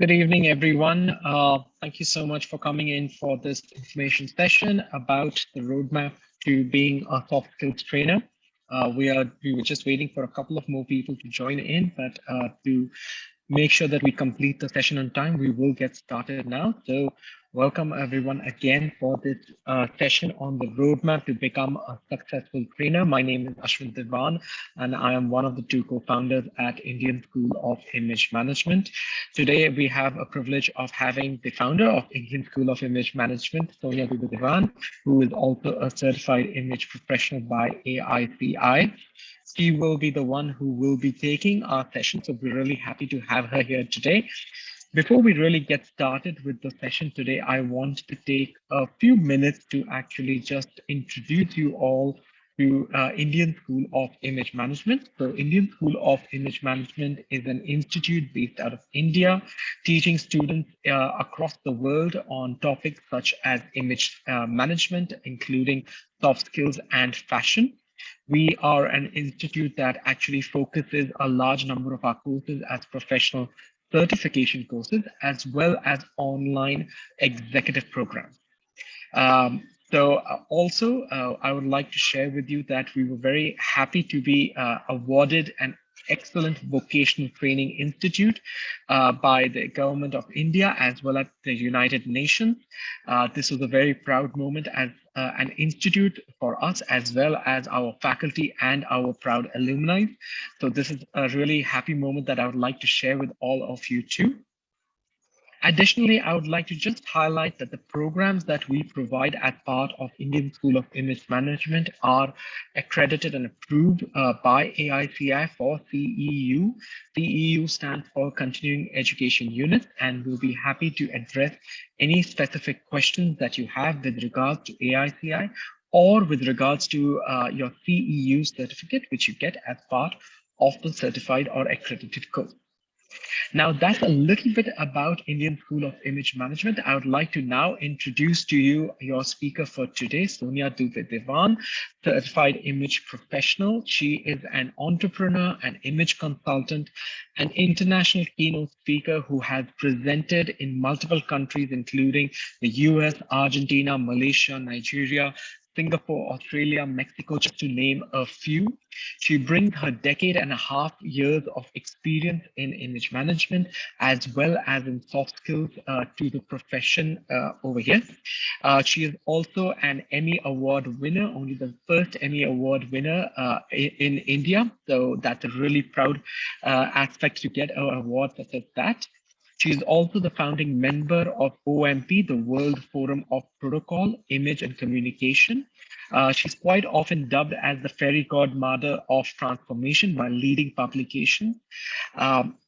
Good evening, everyone. Thank you so much for coming in for this information session about the roadmap to being a soft skills trainer. We were just waiting for a couple of more people to join in, but to make sure that we complete the session on time, we will get started now. So welcome everyone again for this session on the roadmap to become a successful trainer. My name is Ashwin Divan, and I am one of the two co-founders at Indian School of Image Management. Today, we have a privilege of having the founder of Indian School of Image Management, Sonia Dubey Divan, who is also a certified image professional by AICI. She will be the one who will be taking our session. So we're really happy to have her here today. Before we really get started with the session today, I want to take a few minutes to actually just introduce you all to Indian School of Image Management. So Indian School of Image Management is an institute based out of India, teaching students across the world on topics such as image management, including soft skills and fashion. We are an institute that actually focuses a large number of our courses as professional certification courses, as well as online executive programs. I would like to share with you that we were very happy to be awarded an excellent vocational training institute by the government of India as well as the United Nations. This was a very proud moment as an institute for us as well as our faculty and our proud alumni. So this is a really happy moment that I would like to share with all of you too. Additionally, I would like to just highlight that the programs that we provide as part of Indian School of Image Management are accredited and approved by AICI for CEU. CEU stands for Continuing Education Unit, and we'll be happy to address any specific questions that you have with regards to AICI or with regards to your CEU certificate, which you get as part of the certified or accredited course. Now, that's a little bit about Indian School of Image Management. I would like to now introduce to you your speaker for today, Sonia Dubey Divan, certified image professional. She is an entrepreneur, an image consultant, an international keynote speaker who has presented in multiple countries, including the US, Argentina, Malaysia, Nigeria, Singapore, Australia, Mexico, just to name a few. She brings her decade and a half years of experience in image management as well as in soft skills to the profession over here. She is also an Emmy Award winner, only the first Emmy Award winner in India. So that's a really proud aspect to get an award such as that. She is also the founding member of OMP, the World Forum of Protocol, Image and Communication. She's quite often dubbed as the fairy godmother of transformation by leading publications.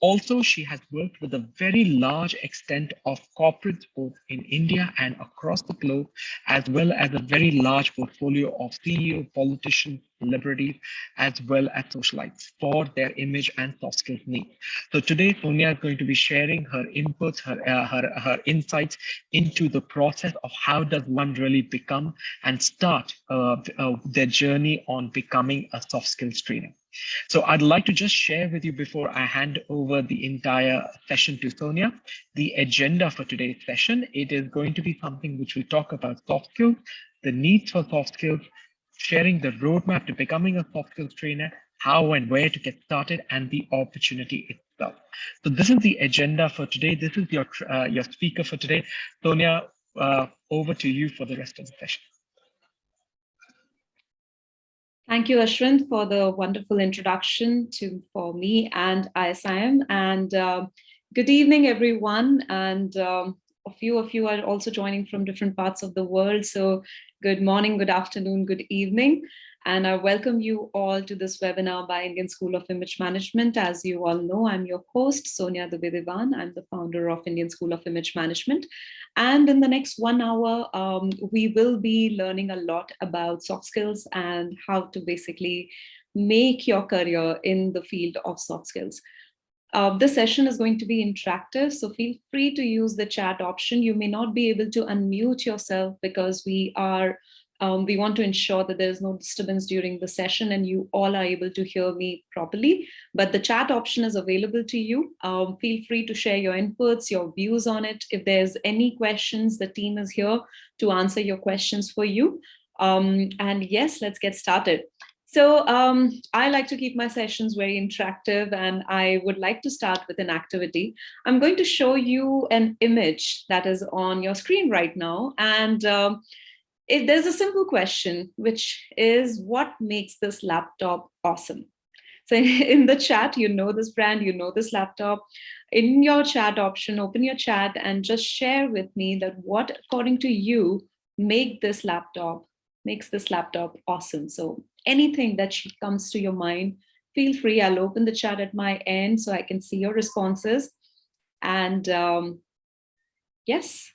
Also, she has worked with a very large extent of corporates both in India and across the globe, as well as a very large portfolio of CEO, politicians, celebrities, as well as socialites for their image and soft skills needs. So today, Sonia is going to be sharing her inputs, her insights into the process of how does one really become and start their journey on becoming a soft skills trainer. So I'd like to just share with you before I hand over the entire session to Sonia, the agenda for today's session. It is going to be something which will talk about soft skills, the needs for soft skills, sharing the roadmap to becoming a soft skills trainer, how and where to get started, and the opportunity itself. So this is the agenda for today. This is your speaker for today. Sonia, over to you for the rest of the session. Thank you, Ashwin, for the wonderful introduction for me and ISIM. And good evening, everyone. And a few of you are also joining from different parts of the world. So good morning, good afternoon, good evening. And I welcome you all to this webinar by Indian School of Image Management. As you all know, I'm your host, Sonia Dubey Divan. I'm the founder of Indian School of Image Management. And in the next 1 hour, we will be learning a lot about soft skills and how to basically make your career in the field of soft skills. This session is going to be interactive, so feel free to use the chat option. You may not be able to unmute yourself because we are We want to ensure that there is no disturbance during the session and you all are able to hear me properly. But the chat option is available to you. Feel free to share your inputs, your views on it. If there's any questions, the team is here to answer your questions for you. And yes, let's get started. So I like to keep my sessions very interactive, and I would like to start with an activity. I'm going to show you an image that is on your screen right now. And there's a simple question, which is what makes this laptop awesome? So in the chat, you know this brand, you know this laptop. In your chat option, open your chat and just share with me that what, according to you, makes this laptop awesome. So anything that comes to your mind, feel free. I'll open the chat at my end so I can see your responses. And yes.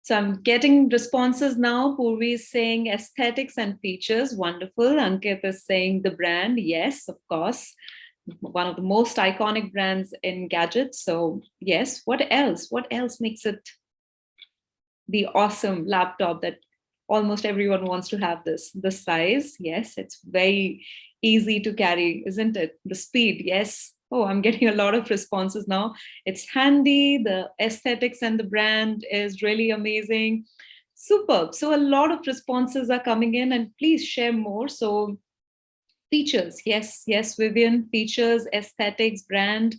So I'm getting responses now. Purvi is saying aesthetics and features, wonderful. Ankit is saying the brand, yes, of course. One of the most iconic brands in gadgets. So yes, what else? What else makes it the awesome laptop that almost everyone wants to have this? The size, yes, it's very easy to carry, isn't it? The speed, yes. Oh, I'm getting a lot of responses now. It's handy. The aesthetics and the brand is really amazing. Superb. So a lot of responses are coming in, and please share more. So features, yes, Vivian, features, aesthetics, brand.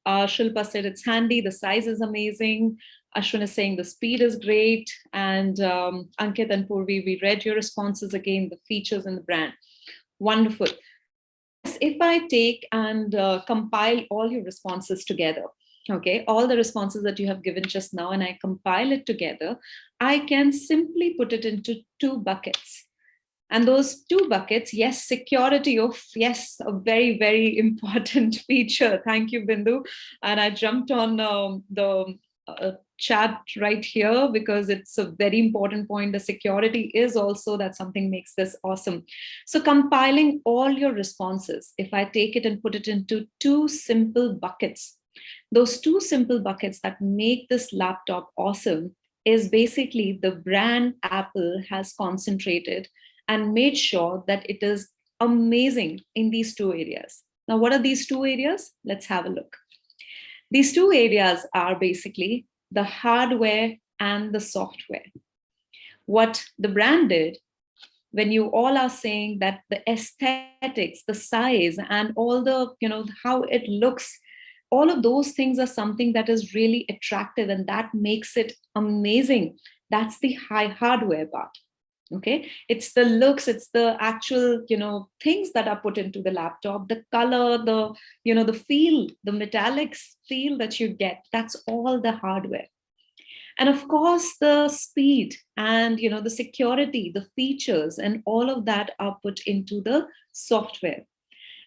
Shilpa said it's handy. The size is amazing. Ashwin is saying the speed is great. And Ankit and Purvi, we read your responses again, the features and the brand. Wonderful. If I take and compile all your responses together, okay, all the responses that you have given just now, and I compile it together, I can simply put it into two buckets. And those two buckets, yes, security of, yes, a very, very important feature. Thank you, Bindu. And I jumped on the chat right here because it's a very important point. The security is also that something makes this awesome. So compiling all your responses, if I take it and put it into two simple buckets, those two simple buckets that make this laptop awesome is basically the brand Apple has concentrated and made sure that it is amazing in these two areas. Now, what are these two areas? Let's have a look. These two areas are basically the hardware and the software. What the brand did, when you all are saying that the aesthetics, the size, and all the, how it looks, all of those things are something that is really attractive and that makes it amazing. That's the high hardware part. Okay, it's the looks, it's the actual things that are put into the laptop, the color, the the feel, the metallics feel that you get, that's all the hardware. And of course the speed and the security, the features, and all of that are put into the software.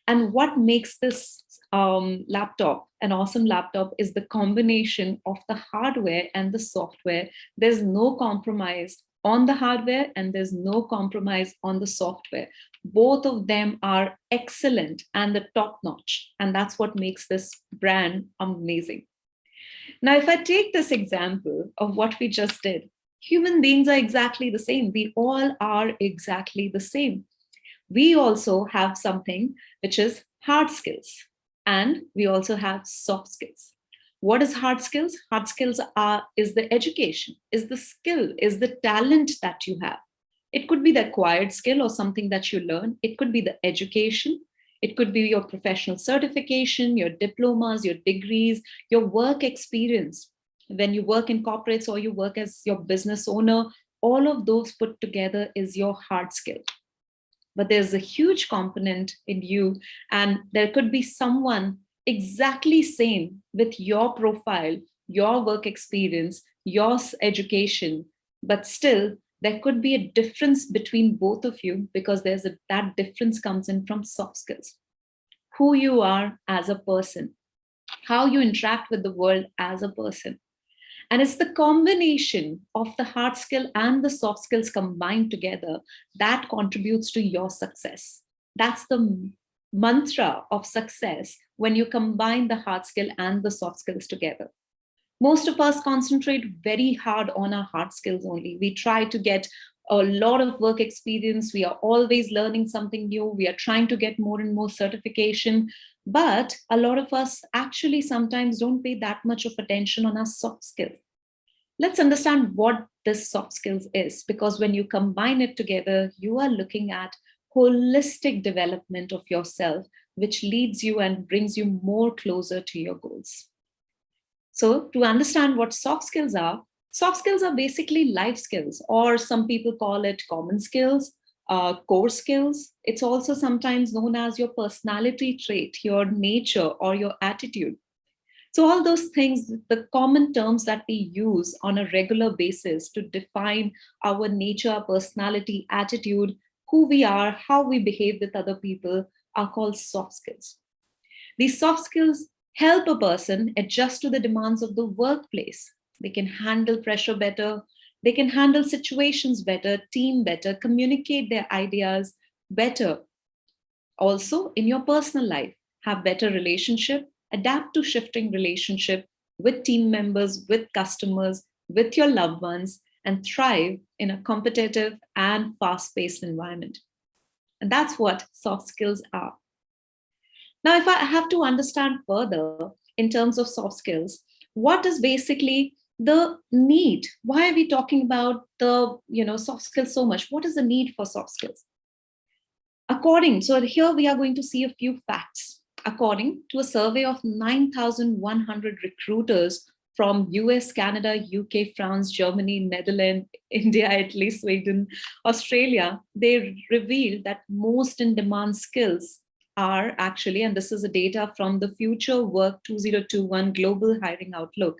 And what makes this laptop an awesome laptop is the combination of the hardware and the software. There's no compromise on the hardware and there's no compromise on the software. Both of them are excellent and the top notch. And that's what makes this brand amazing. Now, if I take this example of what we just did, human beings are exactly the same. We all are exactly the same. We also have something which is hard skills, and we also have soft skills. What is hard skills? Hard skills is the education, is the skill, is the talent that you have. It could be the acquired skill or something that you learn. It could be the education. It could be your professional certification, your diplomas, your degrees, your work experience. When you work in corporates or you work as your business owner, all of those put together is your hard skill. But there's a huge component in you, and there could be someone exactly same with your profile, your work experience, your education, but still there could be a difference between both of you because that difference comes in from soft skills. Who you are as a person, how you interact with the world as a person. And it's the combination of the hard skill and the soft skills combined together that contributes to your success. That's the mantra of success when you combine the hard skill and the soft skills together. Most of us concentrate very hard on our hard skills only. We try to get a lot of work experience. We are always learning something new. We are trying to get more and more certification. But a lot of us actually sometimes don't pay that much of attention on our soft skills. Let's understand what this soft skills is, because when you combine it together, you are looking at holistic development of yourself, which leads you and brings you more closer to your goals. So to understand what soft skills are basically life skills, or some people call it common skills, core skills. It's also sometimes known as your personality trait, your nature, or your attitude. So all those things, the common terms that we use on a regular basis to define our nature, personality, attitude, who we are, how we behave with other people, are called soft skills. These soft skills help a person adjust to the demands of the workplace. They can handle pressure better, they can handle situations better, team better, communicate their ideas better. Also, in your personal life, have better relationship, adapt to shifting relationship with team members, with customers, with your loved ones, and thrive in a competitive and fast-paced environment. And that's what soft skills are. Now, if I have to understand further in terms of soft skills, what is basically the need? Why are we talking about the soft skills so much? What is the need for soft skills? So here we are going to see a few facts. According to a survey of 9,100 recruiters from US, Canada, UK, France, Germany, Netherlands, India, Italy, Sweden, Australia, they revealed that most in-demand skills are actually, and this is the data from the Future Work 2021 Global Hiring Outlook,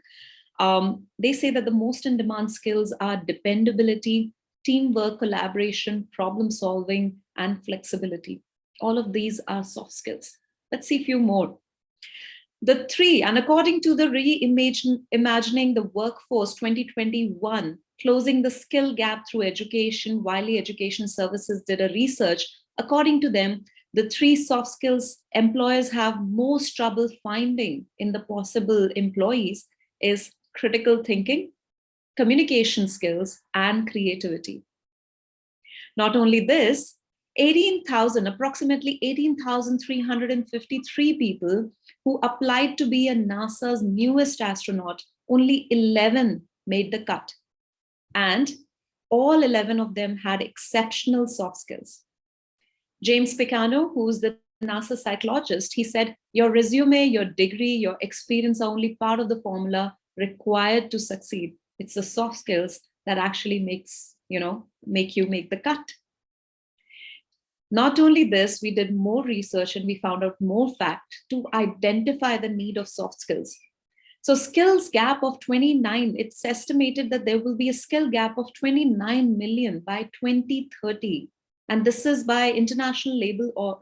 they say that the most in-demand skills are dependability, teamwork, collaboration, problem solving, and flexibility. All of these are soft skills. Let's see a few more. The three, and according to the Reimagining the Workforce 2021, Closing the Skill Gap Through Education, Wiley Education Services did a research. According to them, the three soft skills employers have most trouble finding in the possible employees is critical thinking, communication skills, and creativity. Not only this, approximately 18,353 people who applied to be a NASA's newest astronaut, only 11 made the cut. And all 11 of them had exceptional soft skills. James Picano, who's the NASA psychologist, he said, your resume, your degree, your experience are only part of the formula required to succeed. It's the soft skills that actually make you make the cut. Not only this, we did more research and we found out more fact to identify the need of soft skills. So skills gap of 29, it's estimated that there will be a skill gap of 29 million by 2030. And this is by International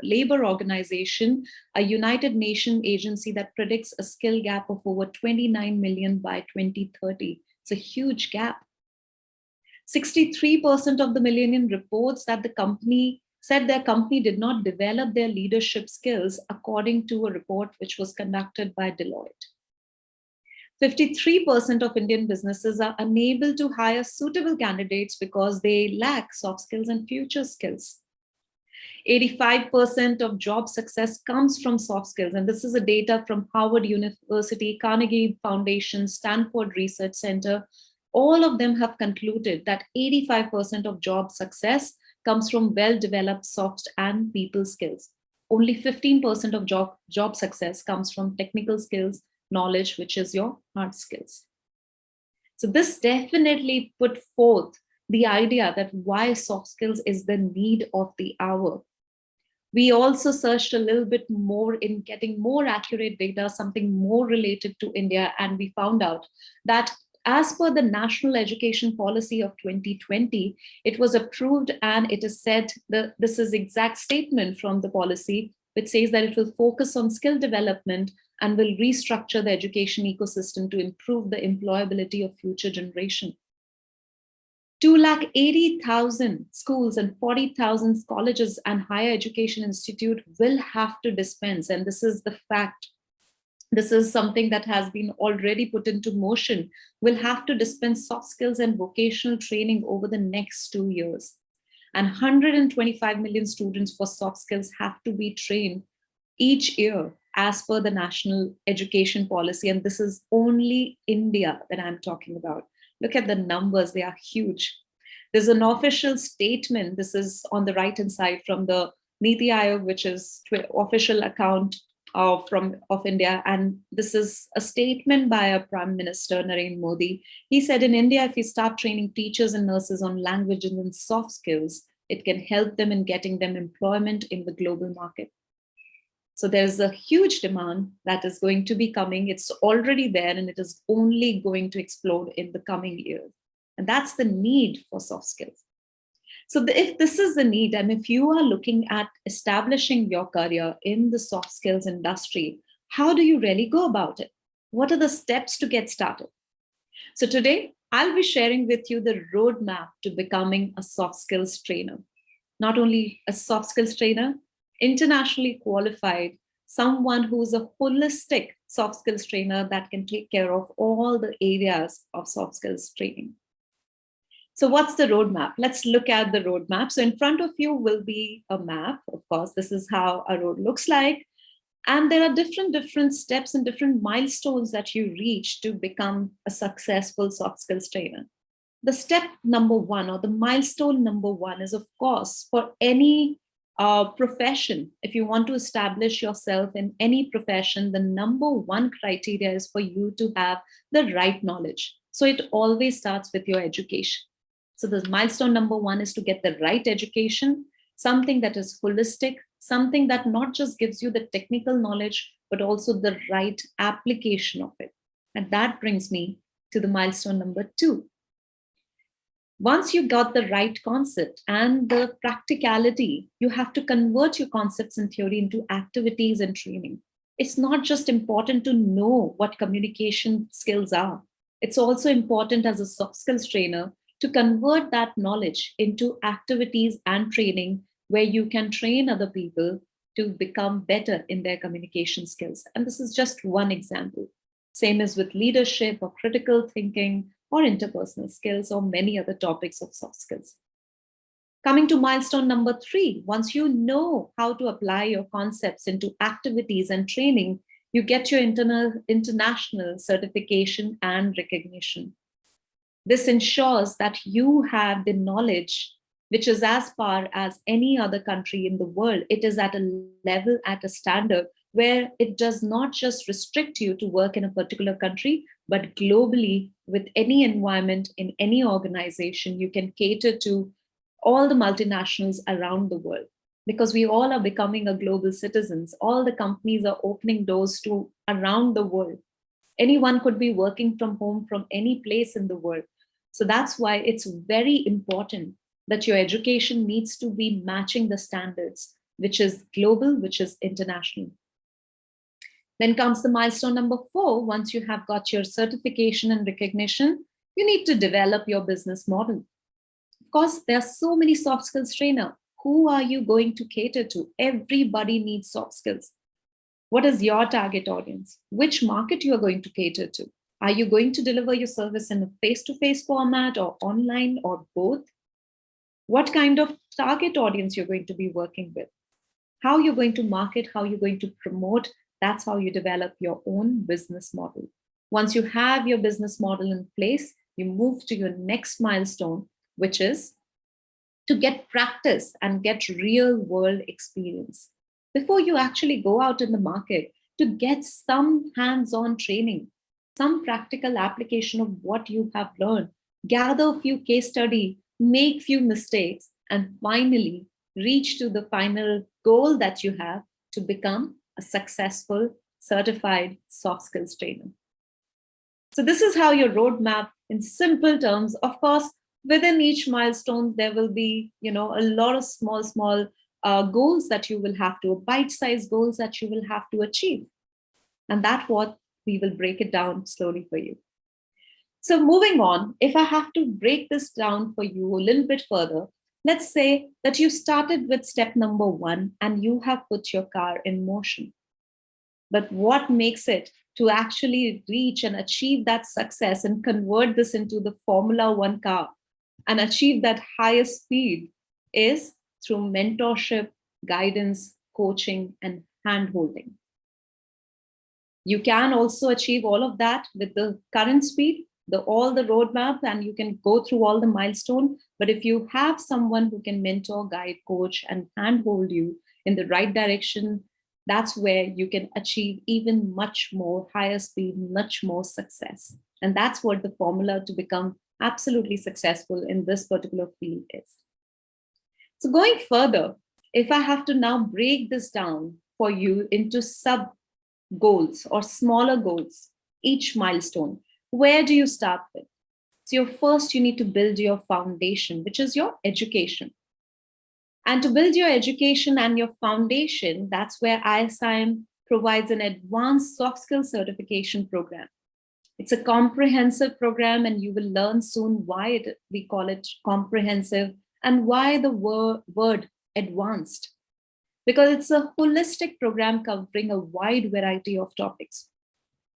Labor Organization, a United Nations agency that predicts a skill gap of over 29 million by 2030. It's a huge gap. 63% of the Millennium reports that the company said their company did not develop their leadership skills, according to a report which was conducted by Deloitte. 53% of Indian businesses are unable to hire suitable candidates because they lack soft skills and future skills. 85% of job success comes from soft skills. And this is a data from Harvard University, Carnegie Foundation, Stanford Research Center. All of them have concluded that 85% of job success comes from well-developed soft and people skills. Only 15% of job success comes from technical skills, knowledge, which is your hard skills. So this definitely put forth the idea that why soft skills is the need of the hour. We also searched a little bit more in getting more accurate data, something more related to India, and we found out that as per the National Education Policy of 2020, it was approved and it is said that this is exact statement from the policy, which says that it will focus on skill development and will restructure the education ecosystem to improve the employability of future generation. 280,000 schools and 40,000 colleges and higher education institute will have to dispense, and this is the fact, This is something that has been already put into motion, will have to dispense soft skills and vocational training over the next 2 years. And 125 million students for soft skills have to be trained each year as per the national education policy. And this is only India that I'm talking about. Look at the numbers, they are huge. There's an official statement, this is on the right hand side from the Niti Aayog, which is official account of India. And this is a statement by our Prime Minister, Narendra Modi. He said, in India, if we start training teachers and nurses on languages and soft skills, it can help them in getting them employment in the global market. So there's a huge demand that is going to be coming. It's already there, and it is only going to explode in the coming years. And that's the need for soft skills. So if this is the need, and if you are looking at establishing your career in the soft skills industry, how do you really go about it? What are the steps to get started? So today, I'll be sharing with you the roadmap to becoming a soft skills trainer. Not only a soft skills trainer, internationally qualified, someone who's a holistic soft skills trainer that can take care of all the areas of soft skills training. So what's the roadmap? Let's look at the roadmap. So in front of you will be a map. Of course, this is how a road looks like. And there are different steps and different milestones that you reach to become a successful soft skills trainer. The step number one, or the milestone number one, is, of course, for any profession. If you want to establish yourself in any profession, the number one criteria is for you to have the right knowledge. So it always starts with your education. So the milestone number one is to get the right education, something that is holistic, something that not just gives you the technical knowledge, but also the right application of it. And that brings me to the milestone number two. Once you got the right concept and the practicality, you have to convert your concepts and theory into activities and training. It's not just important to know what communication skills are. It's also important as a soft skills trainer to convert that knowledge into activities and training where you can train other people to become better in their communication skills. And this is just one example. Same as with leadership or critical thinking or interpersonal skills or many other topics of soft skills. Coming to milestone number three, once you know how to apply your concepts into activities and training, you get your international certification and recognition. This ensures that you have the knowledge which is as far as any other country in the world. It is at a level, at a standard where it does not just restrict you to work in a particular country, but globally with any environment in any organization, you can cater to all the multinationals around the world. Because we all are becoming a global citizens. All the companies are opening doors to around the world. Anyone could be working from home from any place in the world. So that's why it's very important that your education needs to be matching the standards, which is global, which is international. Then comes the milestone number four. Once you have got your certification and recognition, you need to develop your business model. Of course, there are so many soft skills trainers. Who are you going to cater to? Everybody needs soft skills. What is your target audience? Which market you are going to cater to? Are you going to deliver your service in a face-to-face format or online or both? What kind of target audience you're going to be working with? How you're going to market, how you're going to promote, that's how you develop your own business model. Once you have your business model in place, you move to your next milestone, which is to get practice and get real world experience. Before you actually go out in the market, to get some hands-on training, some practical application of what you have learned, gather a few case study, make few mistakes, and finally reach to the final goal that you have to become a successful certified soft skills trainer. So this is how your roadmap in simple terms. Of course, within each milestone, there will be, a lot of small goals that you will have to, bite-sized goals that you will have to achieve. And that's what we will break it down slowly for you. So moving on, if I have to break this down for you a little bit further, let's say that you started with step number one and you have put your car in motion. But what makes it to actually reach and achieve that success and convert this into the Formula One car and achieve that higher speed is through mentorship, guidance, coaching, and hand-holding. You can also achieve all of that with the current speed, all the roadmap, and you can go through all the milestones. But if you have someone who can mentor, guide, coach, and handhold you in the right direction, that's where you can achieve even much more higher speed, much more success. And that's what the formula to become absolutely successful in this particular field is. So going further, if I have to now break this down for you into sub goals or smaller goals, each milestone, where do you start with? So first you need to build your foundation, which is your education. And to build your education and your foundation, that's where ISIM provides an advanced soft skill certification program. It's a comprehensive program, and you will learn soon why we call it comprehensive and why the word advanced. Because it's a holistic program covering a wide variety of topics.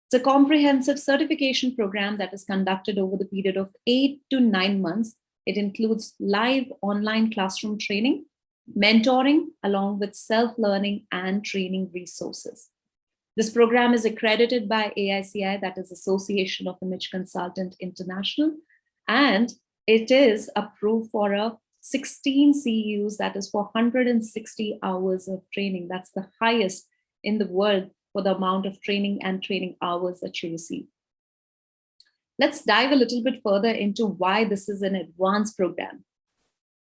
It's a comprehensive certification program that is conducted over the period of 8 to 9 months. It includes live online classroom training, mentoring, along with self-learning and training resources. This program is accredited by AICI, that is Association of Image Consultant International, and it is approved for a 16 CEUs, that is for 160 hours of training. That's the highest in the world for the amount of training and training hours that you receive. Let's dive a little bit further into why this is an advanced program.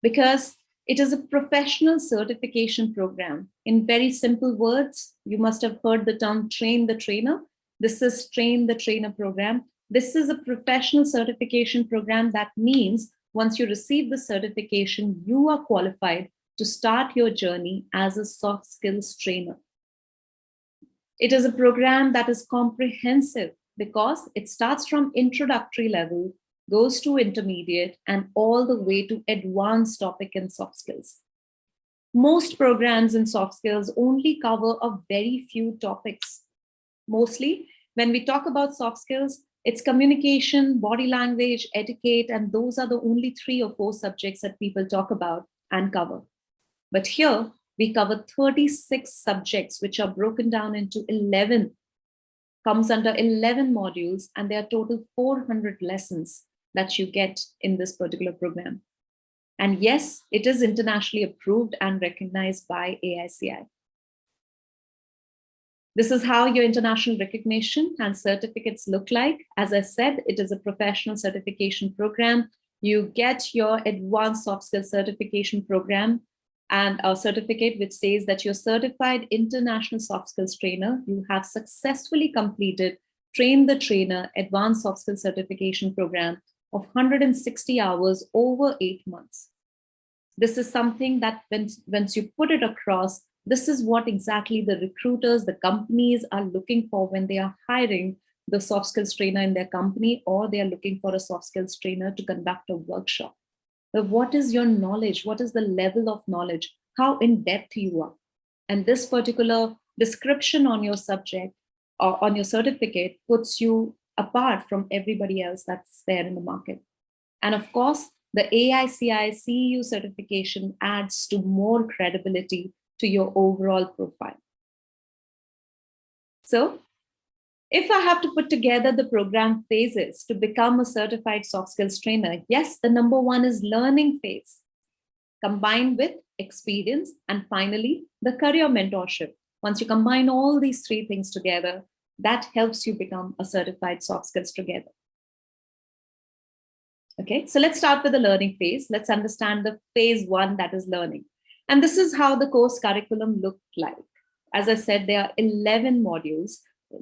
Because it is a professional certification program. In very simple words, you must have heard the term train the trainer. This is train the trainer program. This is a professional certification program. That means once you receive the certification, you are qualified to start your journey as a soft skills trainer. It is a program that is comprehensive because it starts from introductory level, goes to intermediate, and all the way to advanced topic in soft skills. Most programs in soft skills only cover a very few topics. Mostly, when we talk about soft skills, it's communication, body language, etiquette, and those are the only 3 or 4 subjects that people talk about and cover. But here, we cover 36 subjects, which are broken down into 11, comes under 11 modules, and there are total 400 lessons that you get in this particular program. And yes, it is internationally approved and recognized by AICI. This is how your international recognition and certificates look like. As I said, it is a professional certification program. You get your advanced soft skills certification program and a certificate which says that you're certified international soft skills trainer. You have successfully completed Train the Trainer advanced soft skills certification program of 160 hours over 8 months. This is something that once you put it across, this is what exactly the recruiters, the companies are looking for when they are hiring the soft skills trainer in their company, or they are looking for a soft skills trainer to conduct a workshop. But what is your knowledge? What is the level of knowledge? How in depth you are? And this particular description on your subject or on your certificate puts you apart from everybody else that's there in the market. And of course, the AICI CEU certification adds to more credibility to your overall profile. So if I have to put together the program phases to become a certified soft skills trainer, yes, the number 1 is learning phase, combined with experience, and finally, the career mentorship. Once you combine all these 3 things together, that helps you become a certified soft skills together. Okay, so let's start with the learning phase. Let's understand the phase 1, that is learning. And this is how the course curriculum looked like. As I said, there are 11 modules,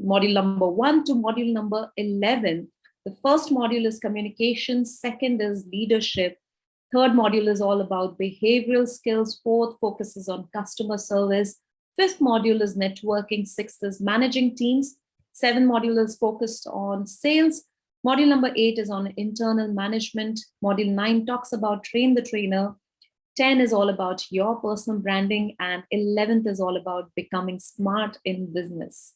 module number 1 to module number 11. The first module is communication, second is leadership, third module is all about behavioral skills, fourth focuses on customer service, fifth module is networking, sixth is managing teams, seventh module is focused on sales, module number 8 is on internal management, module 9 talks about train the trainer, 10 is all about your personal branding, and 11th is all about becoming smart in business.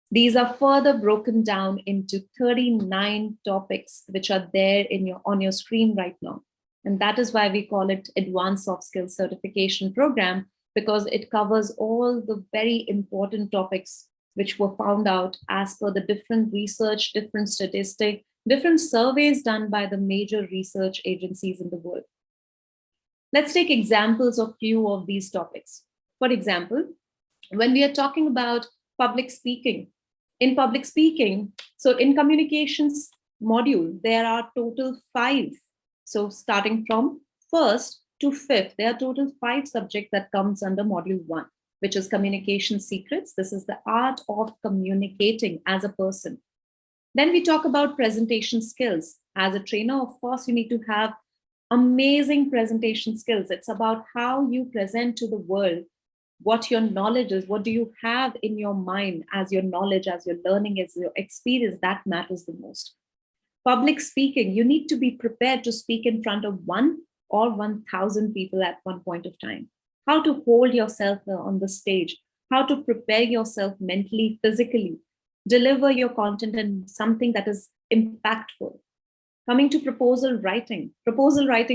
These are further broken down into 39 topics, which are there on your screen right now. And that is why we call it Advanced Soft Skills Certification Program, because it covers all the very important topics which were found out as per the different research, different statistics, different surveys done by the major research agencies in the world. Let's take examples of few of these topics. For example, when we are talking about public speaking, in public speaking, so in communications module, there are total 5. So starting from first to fifth, there are total 5 subjects that comes under module 1, which is communication secrets. This is the art of communicating as a person. Then we talk about presentation skills. As a trainer, of course, you need to have amazing presentation skills. It's about how you present to the world what your knowledge is, what do you have in your mind as your knowledge, as your learning, as your experience, that matters the most. Public speaking, you need to be prepared to speak in front of 1 or 1,000 people at one point of time. How to hold yourself on the stage, how to prepare yourself mentally, physically, deliver your content in something that is impactful. Coming to proposal writing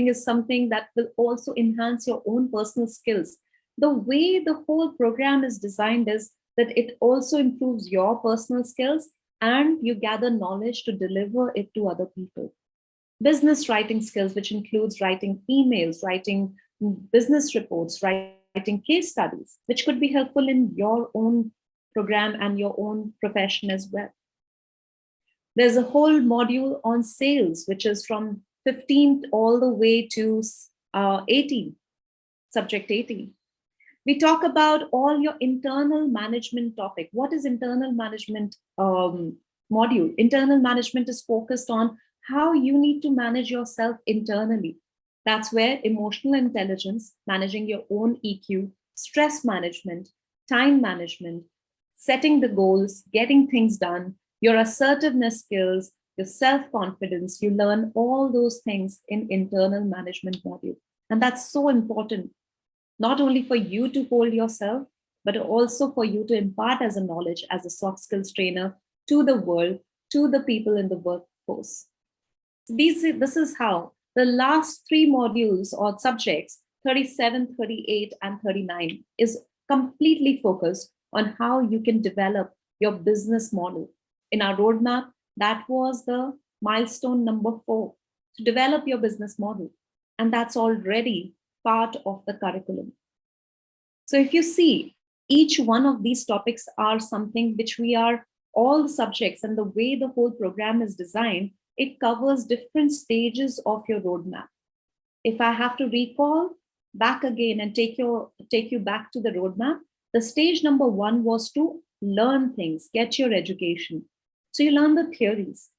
is something that will also enhance your own personal skills. The way the whole program is designed is that it also improves your personal skills and you gather knowledge to deliver it to other people. Business writing skills, which includes writing emails, writing business reports, writing case studies, which could be helpful in your own program and your own profession as well. There's a whole module on sales, which is from 15 all the way to 18, subject 18. We talk about all your internal management topic. What is internal management module? Internal management is focused on how you need to manage yourself internally. That's where emotional intelligence, managing your own EQ, stress management, time management, setting the goals, getting things done, your assertiveness skills, your self-confidence, you learn all those things in internal management module. And that's so important, not only for you to hold yourself, but also for you to impart as a knowledge, as a soft skills trainer to the world, to the people in the workforce. This is how the last 3 modules or subjects, 37, 38, and 39, is completely focused on how you can develop your business model. In our roadmap, that was the milestone number 4, to develop your business model. And that's already part of the curriculum. So if you see, each one of these topics are something which we are all the subjects, and the way the whole program is designed, it covers different stages of your roadmap. If I have to recall back again and take you back to the roadmap, the stage number 1 was to learn things, get your education. So you learn the theories.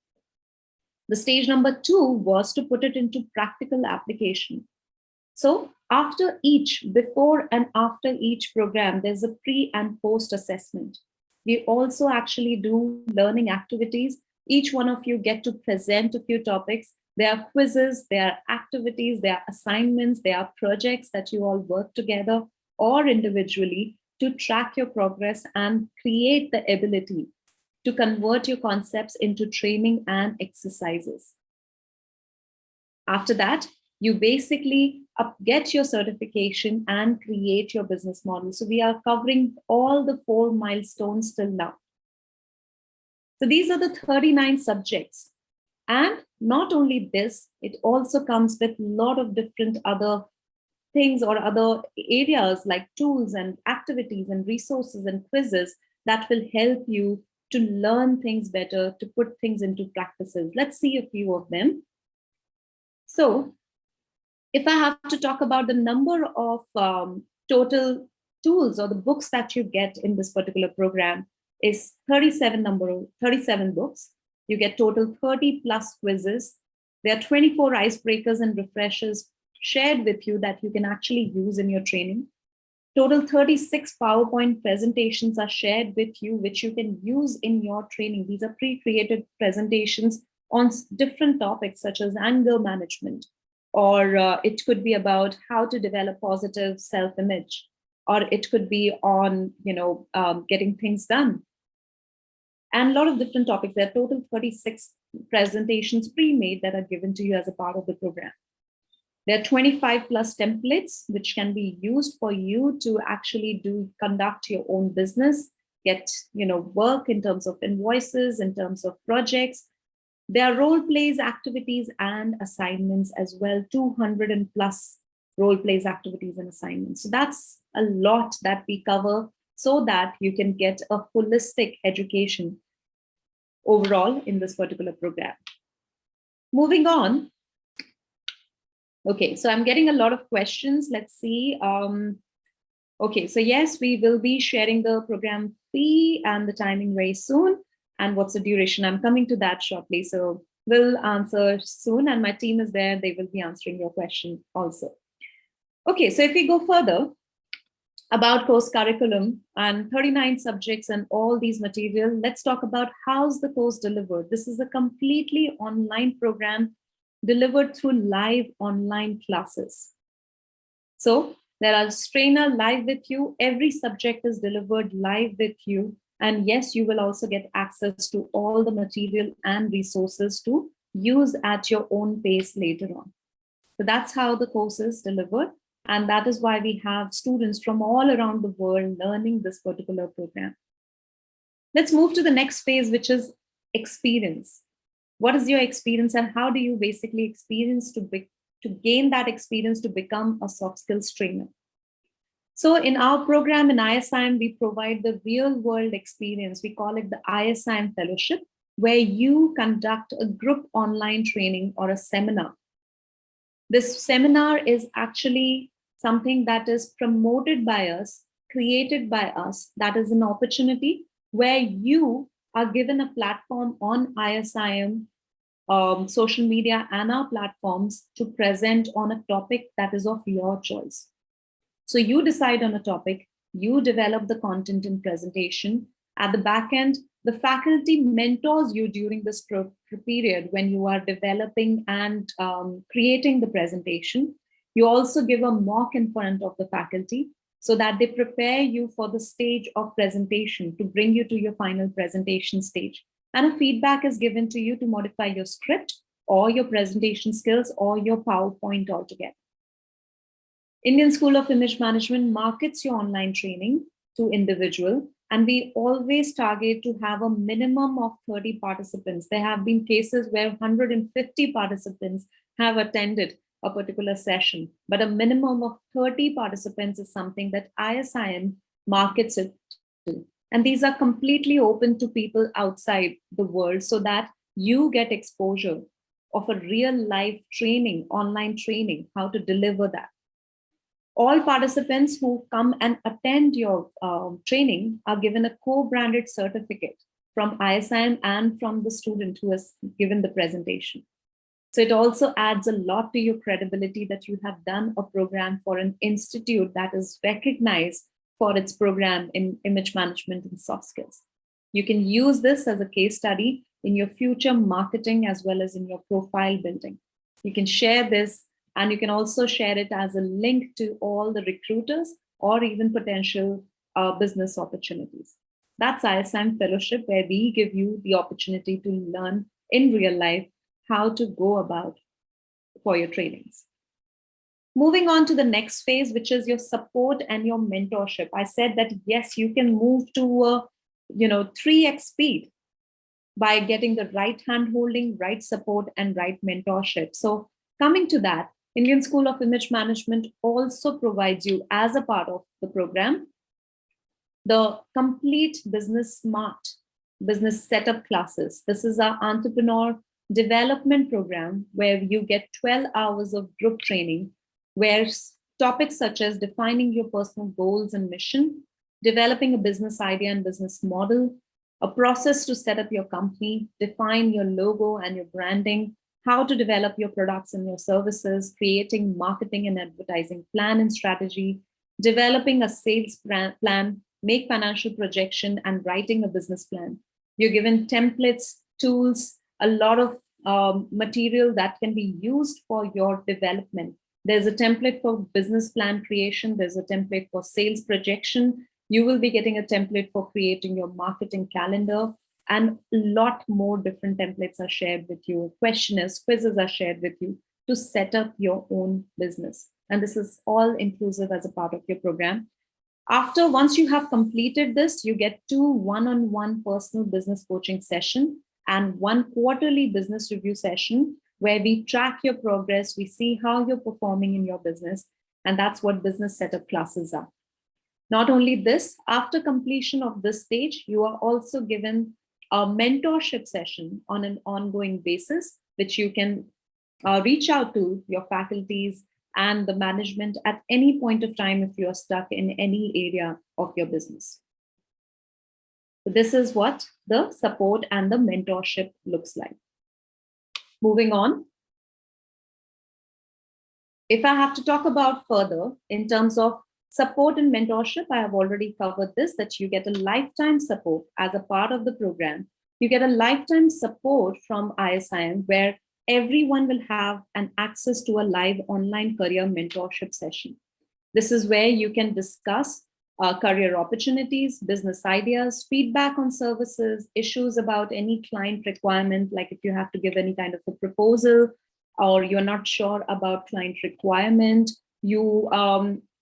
The stage number 2 was to put it into practical application. So after each, before and after each program, there's a pre and post assessment. We also actually do learning activities. Each one of you get to present a few topics. There are quizzes, there are activities, there are assignments, there are projects that you all work together or individually to track your progress and create the ability to convert your concepts into training and exercises. After that, you basically get your certification and create your business model. So we are covering all the 4 milestones till now. So these are the 39 subjects. And not only this, it also comes with a lot of different other things or other areas like tools and activities and resources and quizzes that will help you to learn things better, to put things into practices. Let's see a few of them. So if I have to talk about the number of total tools or the books that you get in this particular program is 37 books. You get total 30 plus quizzes. There are 24 icebreakers and refreshers shared with you that you can actually use in your training. Total 36 PowerPoint presentations are shared with you, which you can use in your training. These are pre-created presentations on different topics such as anger management, or it could be about how to develop positive self-image, or it could be on getting things done. and a lot of different topics. There are total 36 presentations pre-made that are given to you as a part of the program. There are 25 plus templates which can be used for you to actually conduct your own business, get work in terms of invoices, in terms of projects. There are role plays, activities, and assignments as well, 200 and plus role plays, activities, and assignments. So that's a lot that we cover so that you can get a holistic education overall in this particular program. Moving on. Okay, so I'm getting a lot of questions. Let's see. Okay, so yes, we will be sharing the program fee and the timing very soon. And what's the duration? I'm coming to that shortly. So we'll answer soon, and my team is there. They will be answering your question also. Okay, so if we go further about course curriculum and 39 subjects and all these material, let's talk about how's the course delivered. This is a completely online program delivered through live online classes. So there are trainer live with you. Every subject is delivered live with you. And yes, you will also get access to all the material and resources to use at your own pace later on. So that's how the course is delivered. And that is why we have students from all around the world learning this particular program. Let's move to the next phase, which is experience. What is your experience and how do you basically experience to gain that experience to become a soft skills trainer? So in our program in ISIM, we provide the real world experience. We call it the ISIM Fellowship, where you conduct a group online training or a seminar. This seminar is actually something that is promoted by us, created by us. That is an opportunity where you are given a platform on ISIM, social media and our platforms to present on a topic that is of your choice. So you decide on a topic, you develop the content and presentation. At the back end, the faculty mentors you during this period when you are developing and creating the presentation. You also give a mock in front of the faculty so that they prepare you for the stage of presentation to bring you to your final presentation stage. And a feedback is given to you to modify your script or your presentation skills or your PowerPoint altogether. Indian School of Image Management markets your online training to individual, and we always target to have a minimum of 30 participants. There have been cases where 150 participants have attended a particular session, but a minimum of 30 participants is something that ISIM markets it to. And these are completely open to people outside the world so that you get exposure of a real life training, online training, how to deliver that. All participants who come and attend your training are given a co-branded certificate from ISIM and from the student who has given the presentation. So it also adds a lot to your credibility that you have done a program for an institute that is recognized for its program in image management and soft skills. You can use this as a case study in your future marketing as well as in your profile building. You can share this, and you can also share it as a link to all the recruiters or even potential business opportunities. That's ISIM Fellowship, where we give you the opportunity to learn in real life how to go about for your trainings. Moving on to the next phase, which is your support and your mentorship. I said that, yes, you can move to a 3x speed by getting the right hand-holding, right support, and right mentorship. So coming to that, Indian School of Image Management also provides you, as a part of the program, the complete Business Smart business setup classes. This is our entrepreneur development program where you get 12 hours of group training, where topics such as defining your personal goals and mission, developing a business idea and business model, a process to set up your company, define your logo and your branding, how to develop your products and your services, creating marketing and advertising plan and strategy, developing a sales plan, make financial projection, and writing a business plan. You're given templates, tools, a lot of material that can be used for your development. There's a template for business plan creation. There's a template for sales projection. You will be getting a template for creating your marketing calendar. and a lot more different templates are shared with you. Questionnaires, quizzes are shared with you to set up your own business. And this is all inclusive as a part of your program. Once you have completed this, you get 2 one-on-one personal business coaching session and 1 quarterly business review session where we track your progress, we see how you're performing in your business, and that's what business setup classes are. Not only this, after completion of this stage, you are also given a mentorship session on an ongoing basis, which you can reach out to your faculties and the management at any point of time if you are stuck in any area of your business. So this is what the support and the mentorship looks like. Moving on. If I have to talk about further in terms of support and mentorship, I have already covered this, that you get a lifetime support as a part of the program. You get a lifetime support from ISIM where everyone will have an access to a live online career mentorship session. This is where you can discuss career opportunities, business ideas, feedback on services, issues about any client requirement, like if you have to give any kind of a proposal or you're not sure about client requirement, you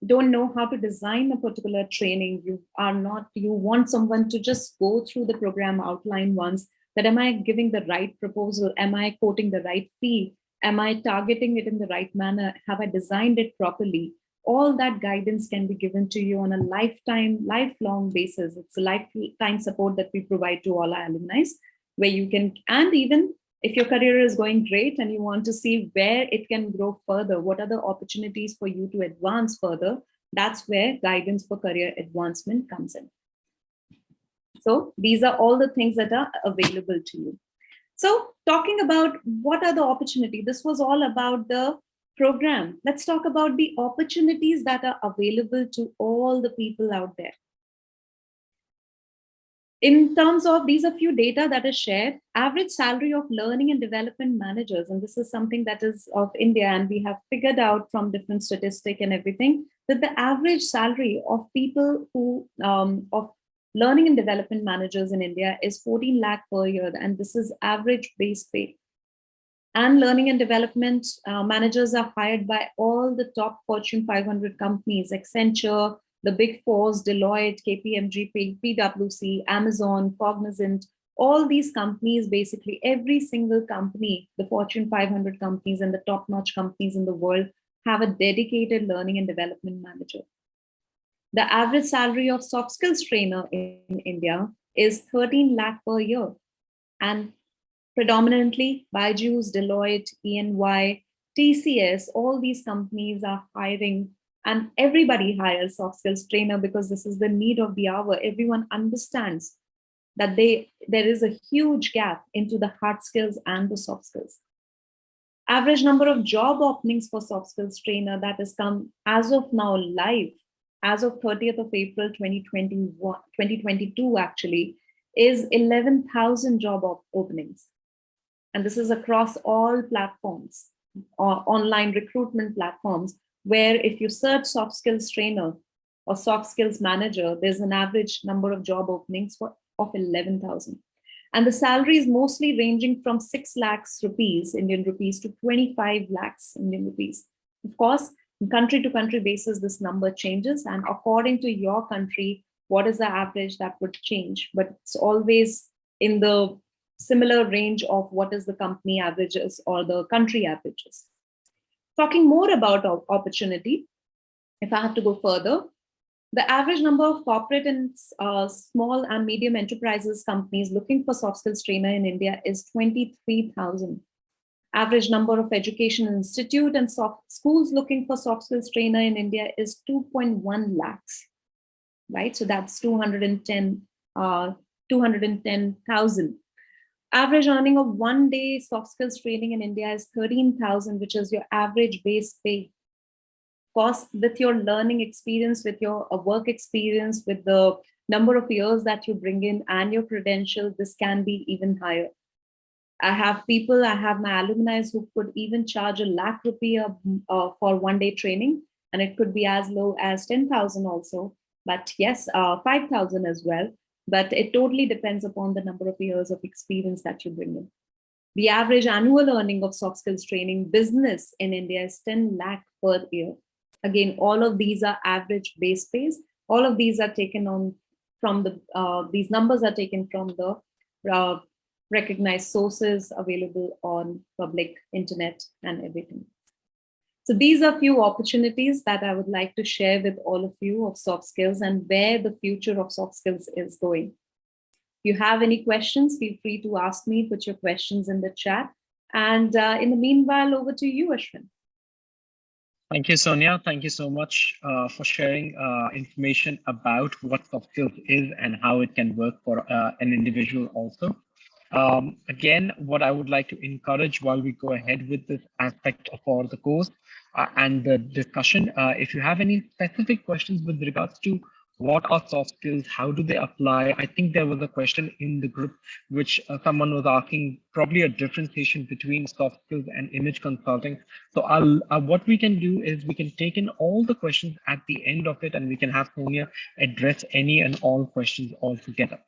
don't know how to design a particular training, you want someone to just go through the program outline once, that am I giving the right proposal? Am I quoting the right fee? Am I targeting it in the right manner? Have I designed it properly? All that guidance can be given to you on a lifelong basis. It's a lifetime support that we provide to all our alumni, where you can, and even if your career is going great and you want to see where it can grow further, what are the opportunities for you to advance further, that's where guidance for career advancement comes in. So these are all the things that are available to you. So talking about what are the opportunities, this was all about the program. Let's talk about the opportunities that are available to all the people out there. In terms of, these are few data that is shared, average salary of learning and development managers, and this is something that is of India, and we have figured out from different statistic and everything, that the average salary of people who, of learning and development managers in India is 14 lakh per year, and this is average base pay. And learning and development managers are hired by all the top Fortune 500 companies, Accenture, the Big Fours, Deloitte, KPMG, PwC, Amazon, Cognizant, all these companies, basically every single company, the Fortune 500 companies and the top-notch companies in the world have a dedicated learning and development manager. The average salary of soft skills trainer in India is 13 lakh per year. And predominantly Byju's, Deloitte, EY, TCS, all these companies are hiring, and everybody hires soft skills trainer because this is the need of the hour. Everyone understands that there is a huge gap into the hard skills and the soft skills. Average number of job openings for soft skills trainer that has come as of now live, as of 30th of April 2022 actually, is 11,000 job openings. And this is across all platforms, online recruitment platforms, where if you search soft skills trainer or soft skills manager, there's an average number of job openings of 11,000. And the salary is mostly ranging from 6 lakhs rupees, Indian rupees, to 25 lakhs Indian rupees. Of course, country to country basis, this number changes. And according to your country, what is the average, that would change. But it's always in the similar range of what is the company averages or the country averages. Talking more about opportunity, if I have to go further, the average number of corporate and small and medium enterprises companies looking for soft skills trainer in India is 23,000. Average number of education institute and schools looking for soft skills trainer in India is 2.1 lakhs, right? So that's 210,000. Average earning of 1 day soft skills training in India is 13,000, which is your average base pay. Cost with your learning experience, with your work experience, with the number of years that you bring in and your credentials, this can be even higher. I have my alumni who could even charge ₹1 lakh for 1 day training, and it could be as low as 10,000 also. But yes, 5,000 as well. but it totally depends upon the number of years of experience that you bring in. The average annual earning of soft skills training business in India is 10 lakh per year. Again, all of these are average base pays. All of these are taken on from these numbers are taken from the uh, recognized sources available on public internet and everything. So these are few opportunities that I would like to share with all of you of soft skills and where the future of soft skills is going. If you have any questions, feel free to ask me, put your questions in the chat. And in the meanwhile, over to you, Ashwin. Thank you, Sonia. Thank you so much for sharing information about what soft skills is and how it can work for an individual also. Again, what I would like to encourage while we go ahead with this aspect for the course and the discussion, if you have any specific questions with regards to what are soft skills, how do they apply? I think there was a question in the group which someone was asking, probably a differentiation between soft skills and image consulting. So what we can do is we can take in all the questions at the end of it, and we can have Sonia address any and all questions altogether.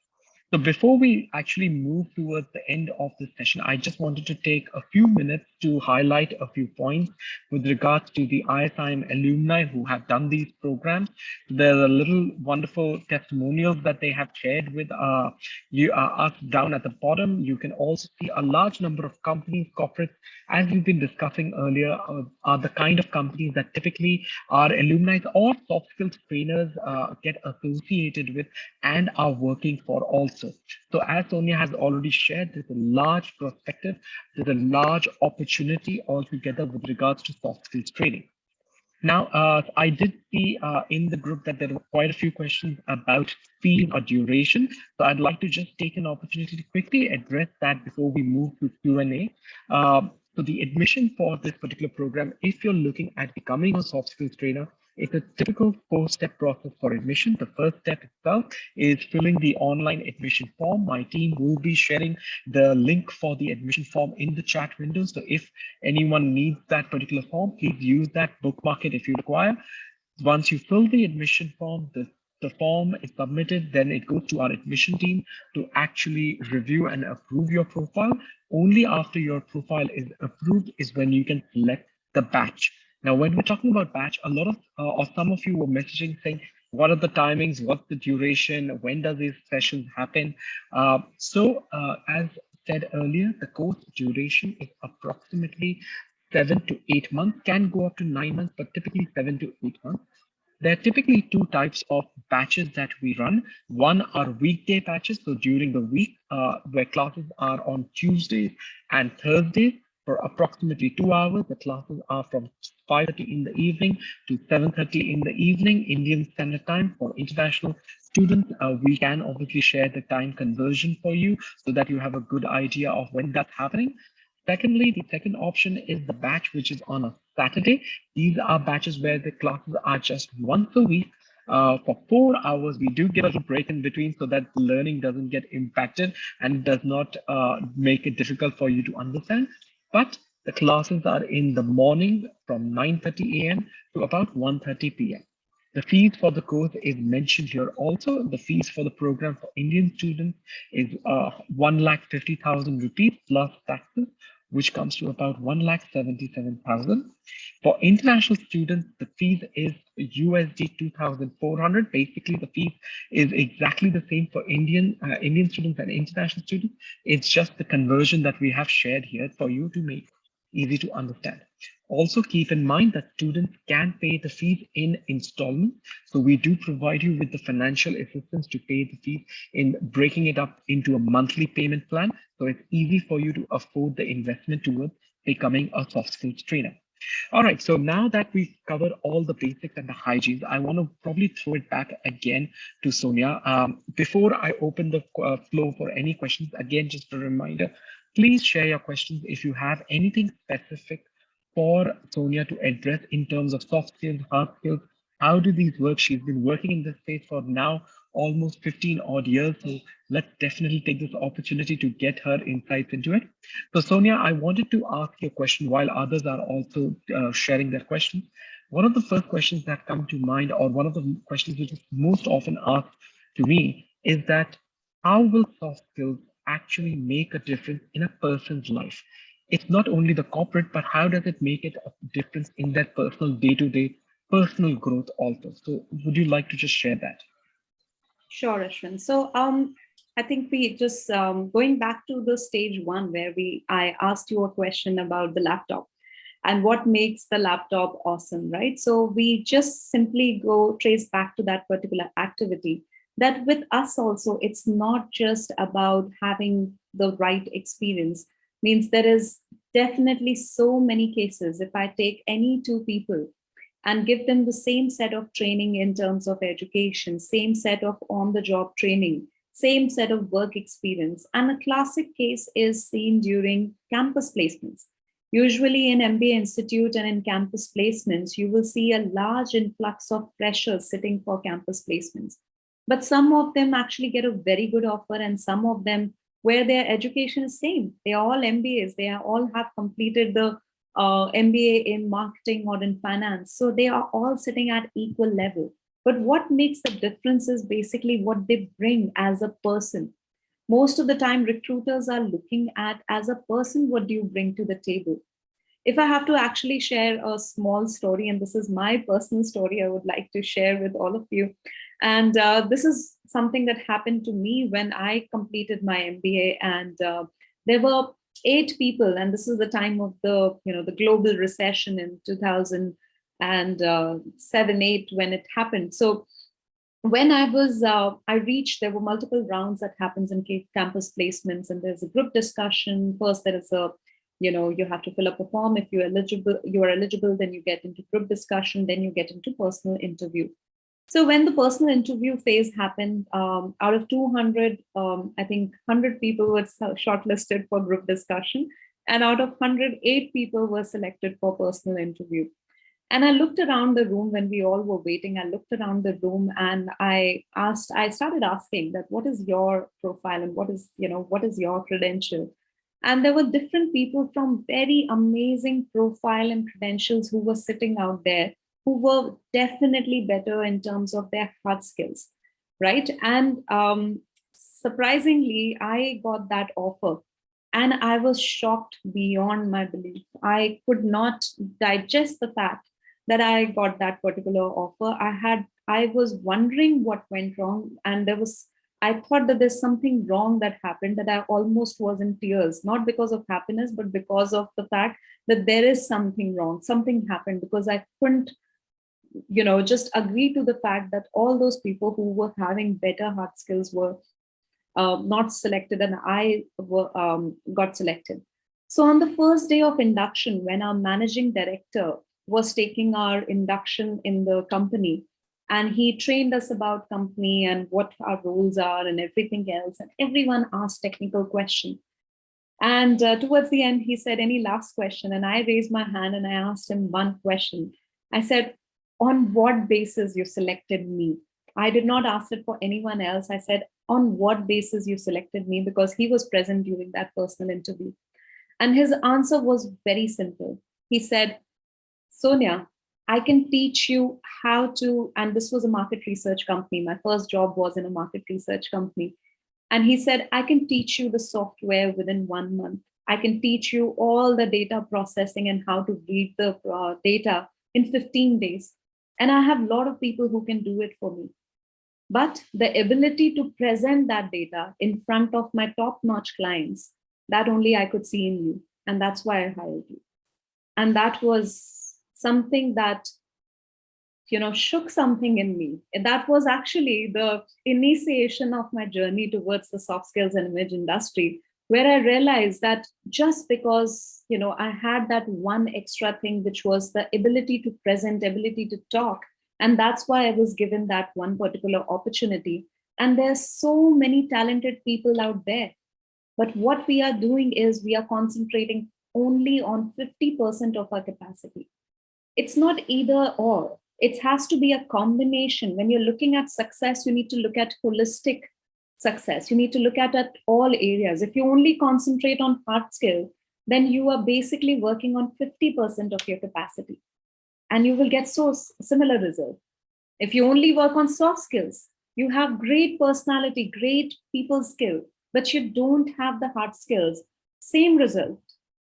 So before we actually move towards the end of this session, I just wanted to take a few minutes to highlight a few points with regards to the ISIM alumni who have done these programs. There are little wonderful testimonials that they have shared with us down at the bottom. You can also see a large number of companies, corporates, as we've been discussing earlier, are the kind of companies that typically our alumni or soft skills trainers get associated with and are working for also. So as Sonia has already shared, there's a large perspective, there's a large opportunity altogether with regards to soft skills training. Now, I did see in the group that there were quite a few questions about speed or duration. So I'd like to just take an opportunity to quickly address that before we move to Q&A. So the admission for this particular program, if you're looking at becoming a soft skills trainer, it's a typical 4-step process for admission. The first step itself is filling the online admission form. My team will be sharing the link for the admission form in the chat window. So if anyone needs that particular form, please use that, bookmark it if you require. Once you fill the admission form, the form is submitted, then it goes to our admission team to actually review and approve your profile. Only after your profile is approved is when you can select the batch. Now, when we're talking about batch, a lot of or some of you were messaging saying, what are the timings? What's the duration? When does these sessions happen? As said earlier, the course duration is approximately 7 to 8 months, can go up to 9 months, but typically 7 to 8 months. There are typically 2 types of batches that we run. One are weekday batches, so during the week, where classes are on Tuesdays and Thursdays for approximately 2 hours. The classes are from 5:30 in the evening to 7:30 in the evening, Indian Standard Time. For international students, we can obviously share the time conversion for you so that you have a good idea of when that's happening. Secondly, the second option is the batch, which is on a Saturday. These are batches where the classes are just once a week. For 4 hours, we do give a little break in between so that learning doesn't get impacted and does not make it difficult for you to understand. But the classes are in the morning from 9:30 a.m. to about 1:30 p.m. The fees for the course is mentioned here also. The fees for the program for Indian students is 1,50,000 rupees plus taxes, which comes to about 1,77,000. For international students, the fees is USD 2,400. Basically, the fees is exactly the same for Indian students and international students. It's just the conversion that we have shared here for you to make easy to understand. Also keep in mind that students can pay the fees in installments. So we do provide you with the financial assistance to pay the fees in breaking it up into a monthly payment plan. So it's easy for you to afford the investment towards becoming a soft skills trainer. All right, so now that we've covered all the basics and the hygienes, I want to probably throw it back again to Sonia. Before I open the floor for any questions, again, just a reminder, please share your questions if you have anything specific for Sonia to address in terms of soft skills, hard skills. How do these work? She's been working in this space for now almost 15 odd years. So let's definitely take this opportunity to get her insights into it. So Sonia, I wanted to ask you a question while others are also sharing their questions. One of the first questions that come to mind, or one of the questions which is most often asked to me, is that how will soft skills actually make a difference in a person's life? It's not only the corporate, but how does it make it a difference in their personal day-to-day personal growth also? So would you like to just share that? Sure, Ashwin. So I think we just going back to the stage one where I asked you a question about the laptop and what makes the laptop awesome, right? So we just simply go trace back to that particular activity. That with us also, it's not just about having the right experience. Means there is definitely so many cases. If I take any two people and give them the same set of training in terms of education, same set of on the job training, same set of work experience. And a classic case is seen during campus placements. Usually in MBA Institute and in campus placements, you will see a large influx of freshers sitting for campus placements. But some of them actually get a very good offer, and some of them where their education is same. They are all MBAs. They are all have completed the MBA in marketing or in finance. So they are all sitting at equal level. But what makes the difference is basically what they bring as a person. Most of the time, recruiters are looking at as a person, what do you bring to the table? If I have to actually share a small story, and this is my personal story, I would like to share with all of you. And this is something that happened to me when I completed my MBA, and there were 8 people, and this is the time of the global recession in 2007, 8 when it happened. So when I reached, there were multiple rounds that happens in campus placements, and there's a group discussion. First, there is you have to fill up a form. If you are eligible, then you get into group discussion, then you get into personal interview. So when the personal interview phase happened, out of 200, I think 100 people were shortlisted for group discussion, and out of 108 people were selected for personal interview. And I looked around the room when we all were waiting. I looked around the room and I started asking that what is your profile and what is your credential? And there were different people from very amazing profile and credentials who were sitting out there who were definitely better in terms of their hard skills, right? And surprisingly, I got that offer. And I was shocked beyond my belief. I could not digest the fact that I got that particular offer. I was wondering what went wrong, and I thought that there's something wrong that happened, that I almost was in tears, not because of happiness, but because of the fact that there is something wrong, something happened, because I couldn't, just agree to the fact that all those people who were having better hard skills were not selected, and got selected. So on the first day of induction, when our managing director was taking our induction in the company, and he trained us about company and what our roles are and everything else, and everyone asked technical questions. And towards the end, he said, "Any last question?" And I raised my hand and I asked him one question. I said, "On what basis you selected me?" I did not ask it for anyone else. I said, "On what basis you selected me?" Because he was present during that personal interview. And his answer was very simple. He said, "Sonia, I can teach you how to," and this was a market research company. My first job was in a market research company. And he said, "I can teach you the software within 1 month. I can teach you all the data processing and how to read the data in 15 days. And I have a lot of people who can do it for me. But the ability to present that data in front of my top notch clients, that only I could see in you. And that's why I hired you." And that was something that shook something in me. And that was actually the initiation of my journey towards the soft skills and image industry, where I realized that just because I had that one extra thing, which was the ability to present, ability to talk, and that's why I was given that one particular opportunity. And there's so many talented people out there, but what we are doing is we are concentrating only on 50% of our capacity. It's not either or. It has to be a combination. When you're looking at success, you need to look at holistic success. You need to look at all areas. If you only concentrate on hard skill, then you are basically working on 50% of your capacity, and you will get so similar result. If you only work on soft skills, You have great personality, great people skill, but you don't have the hard skills. Same result.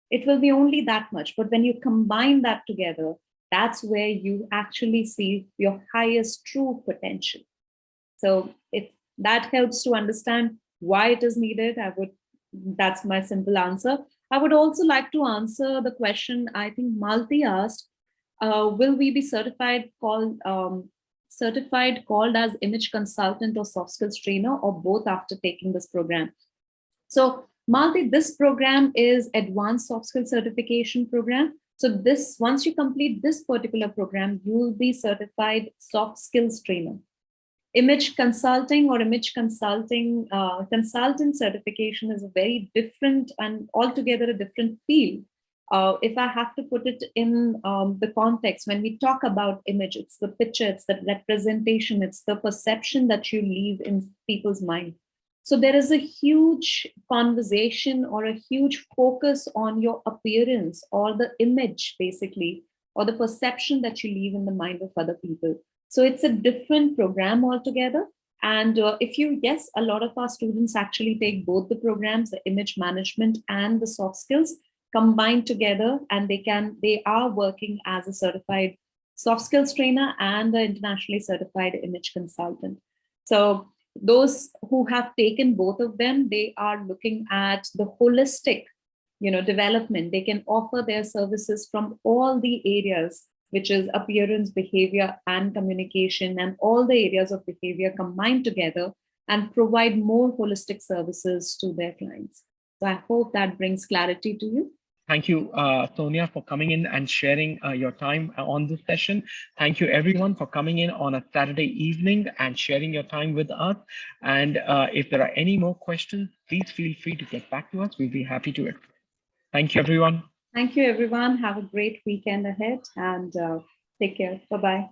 It will be only that much. But when you combine that together, that's where you actually see your highest true potential. So if that helps to understand why it is needed, that's my simple answer. I would also like to answer the question I think Malti asked, will we be certified called as image consultant or soft skills trainer or both after taking this program? So Malti, this program is advanced soft skill certification program. So this, once you complete this particular program, you will be certified soft skills trainer. Image consulting or image consulting consultant certification is a very different and altogether a different field. If I have to put it in the context, when we talk about image, it's the picture, it's the representation, it's the perception that you leave in people's mind. So there is a huge conversation or a huge focus on your appearance or the image, basically, or the perception that you leave in the mind of other people. So it's a different program altogether. And if you, yes, a lot of our students actually take both the programs, the image management and the soft skills combined together, and they are working as a certified soft skills trainer and the internationally certified image consultant. So those who have taken both of them, they are looking at the holistic, development. They can offer their services from all the areas, which is appearance, behavior, and communication, and all the areas of behavior combined together and provide more holistic services to their clients. So I hope that brings clarity to you. Thank you, Sonia, for coming in and sharing your time on this session. Thank you, everyone, for coming in on a Saturday evening and sharing your time with us. And if there are any more questions, please feel free to get back to us. We'll be happy to answer. Thank you, everyone. Thank you, everyone. Have a great weekend ahead and take care. Bye-bye.